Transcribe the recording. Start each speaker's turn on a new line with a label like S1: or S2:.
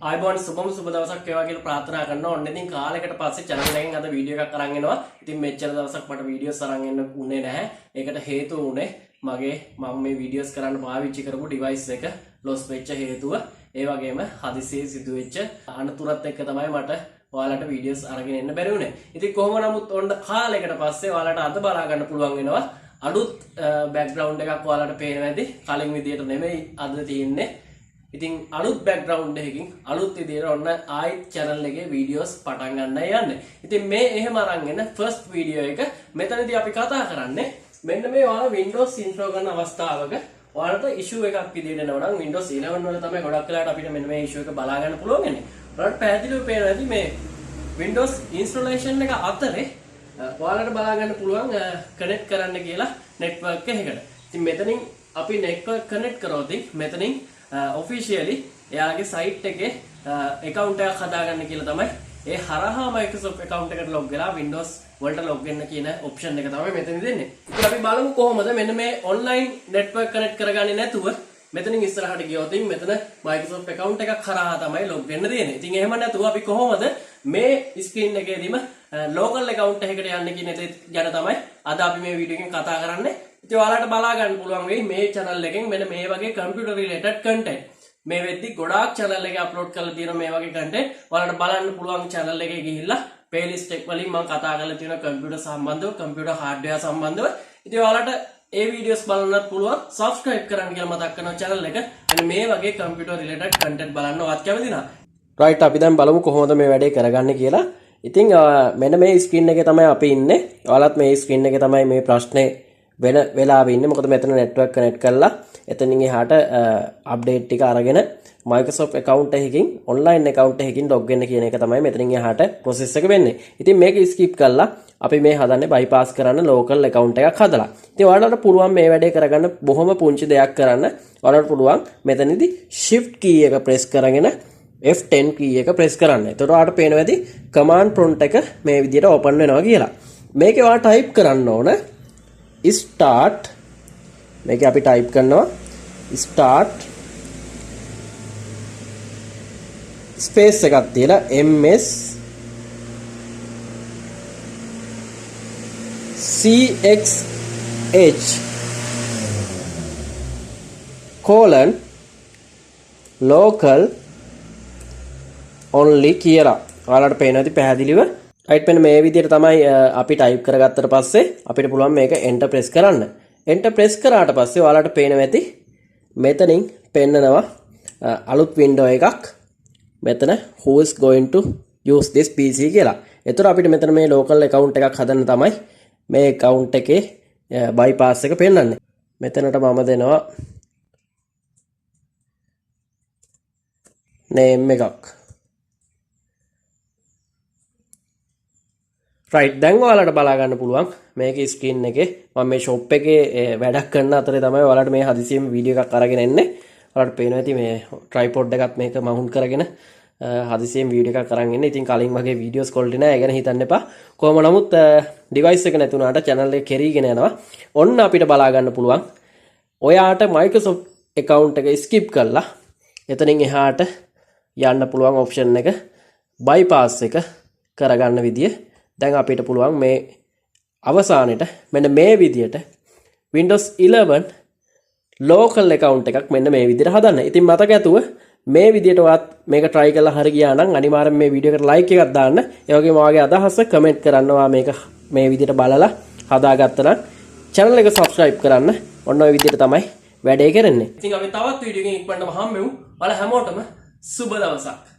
S1: ආයිබෝන් සුබම සුබ දවසක් වේවා කියලා ප්‍රාර්ථනා කරනවා. ඔන්න ඉතින් කාලයකට පස්සේ channel එකෙන් අද වීඩියෝ එකක් අරන් එනවා. ඉතින් මෙච්චර දවසක් මට වීඩියෝස් අරන් එන්න උනේ නැහැ. ඒකට හේතුව උනේ මම මේ වීඩියෝස් කරන්න පාවිච්චි කරපු device එක loss වෙච්ච හේතුව. ඒ වගේම හදිසියේ සිදුවෙච්ච අනතුරත් එක්ක තමයි මට ඔයාලට වීඩියෝස් අරගෙන එන්න බැරි වුණේ. ඉතින් කොහොම නමුත් ඔන්න කාලයකට පස්සේ ඔයාලට අද බලා ගන්න පුළුවන් වෙනවා. අලුත් background එකක් ඔයාලට පේනවා ඇති. කලින් විදියට නෙමෙයි අද තියෙන්නේ. ඉතින් අලුත් background එකකින් අලුත් විදියට ඔන්න ආයි channel එකේ videos පටන් ගන්නයි යන්නේ. ඉතින් මේ එහෙම අරන් එන first video එක මෙතනදී අපි කතා කරන්නේ මෙන්න මේ ඔයාලා Windows install කරන අවස්ථාවක ඔයාලට issue එකක් විදියට එනවා නම් Windows 11 වල තමයි ගොඩක් වෙලාවට අපිට මෙන්න මේ issue එක බලා ගන්න පුළුවන් වෙන්නේ. ඔයාලට පැහැදිලිව පේනවා ඇති මේ Windows installation එක අතරේ ඔයාලට බලා ගන්න පුළුවන් connect කරන්න කියලා network එකකට. ඉතින් මෙතනින් අපි network connect කරොත් මෙතනින් officially එයාගේ site එකේ account එකක් හදාගන්න කියලා තමයි ඒ හරහා Microsoft account එකට log වෙලා Windows වලට log වෙන්න කියන option එක තමයි මෙතන දෙන්නේ. ඉතින් අපි බලමු කොහොමද මෙන්න මේ online network connect කරගන්නේ නැතුව මෙතනින් ඉස්සරහට ගියොත් මෙතන Microsoft account එකක් හරහා තමයි log වෙන්න දෙන්නේ. ඉතින් එහෙම නැතුව අපි කොහොමද මේ screen එකේදීම local account එකකට යන්නේ කියන දේ ගැන තමයි අද අපි මේ වීඩියෝ එකෙන් කතා කරන්නේ. ඉතින් ඔයාලට බලා ගන්න පුළුවන් වෙයි මේ channel එකෙන් මෙන්න මේ වගේ computer related content. මේ වෙද්දි ගොඩාක් channel එකේ upload කරලා තියෙන මේ වගේ content ඔයාලට බලන්න පුළුවන් channel එකේ ගිහිල්ලා playlist එක වලින් මම කතා කරලා තියෙන computer සම්බන්ධව computer hardware සම්බන්ධව. ඉතින් ඔයාලට ඒ videos බලන්නත් පුළුවන් subscribe කරන්න කියලා මතක් කරනවා channel එක. මෙන්න මේ වගේ computer related content බලන්න ඔයත් කැමති නම්. right අපි දැන් බලමු කොහොමද මේ වැඩේ කරගන්නේ කියලා. ඉතින් මෙන්න මේ screen එකේ තමයි අපි ඉන්නේ. ඔයාලත් මේ screen එකේ තමයි මේ ප්‍රශ්නේ වෙන වෙලාවෙ ඉන්නේ. මොකද මෙතන network connect කරලා එතනින් එහාට update ටික අරගෙන Microsoft account එකකින් online account එකකින් log වෙන්න කියන එක තමයි මෙතනින් එහාට process එක වෙන්නේ. ඉතින් මේක skip කරලා අපි මේ හදන්නේ bypass කරන්න local account එකක් හදලා. ඉතින් ඔයාලට පුළුවන් මේ වැඩේ කරගන්න බොහොම පුංචි දෙයක් කරන්න. ඔයාලට පුළුවන් මෙතනදී shift key එක press කරගෙන F10 key එක press කරන්න. එතකොට ඔයාලට පේනවා ඇති command prompt එක මේ විදිහට open වෙනවා කියලා. මේකේ ඔයාලා type කරන්න ඕන start මේක අපි type කරනවා start space එකක් තියලා ms cxh local only කියලා ඔයාලට පේනවා ඇති පැහැදිලිව right pen මේ විදිහට තමයි අපි type කරගත්තට පස්සේ අපිට පුළුවන් මේක enter press කරන්න. enter press කරාට පස්සේ ඔයාලට පේනවා ඇති මෙතනින් පෙන්නනවා අලුත් window එකක්. මෙතන who is going to use this PC කියලා. ඒතර අපිට මෙතන මේ local account එකක් හදන්න තමයි මේ account එකේ bypass එක පෙන්නන්නේ. මෙතනට මම දෙනවා name එකක්. right දැන් ඔයාලට බලා ගන්න පුළුවන් මේකේ screen එකේ මම මේ shop එකේ වැඩක් කරන අතරේ තමයි ඔයාලට මේ හදිසියෙම වීඩියෝ එකක් අරගෙන එන්නේ. ඔයාලට පේනවා ඇති මේ tripod එකත් මේක mount කරගෙන හදිසියෙම වීඩියෝ එකක් අරන් එන්නේ. ඉතින් කලින් වගේ වීඩියෝස් quality නෑ. ඒ ගැන හිතන්න එපා. කොහොම නමුත් device එක නැති වුණාට channel එක කෙරීගෙන යනවා. ඔන්න අපිට බලා ගන්න පුළුවන් ඔයාට Microsoft account එක skip කරලා එතනින් එහාට යන්න පුළුවන් option එක bypass එක කරගන්න විදිය දැන් අපිට පුළුවන් මේ අවසානෙට මෙන්න මේ විදියට Windows 11 local account එකක් මෙන්න මේ විදියට හදන්න. ඉතින් මතක ඇතුව මේ විදියට ඔයත් මේක try කරලා හරි ගියා නම් අනිවාර්යෙන් මේ වීඩියෝ එකට like එකක් දාන්න. ඒ වගේම ඔයාගේ අදහස comment කරන්න. ඔයා මේක මේ විදියට බලලා හදාගත්තා නම් channel එක subscribe කරන්න. ඔන්න ඔය විදියට තමයි වැඩේ කරන්නේ. ඉතින් අපි තවත් වීඩියෝ එකකින් ඉක්මනටම හම්බෙමු. ඔයාලා හැමෝටම සුබ දවසක්.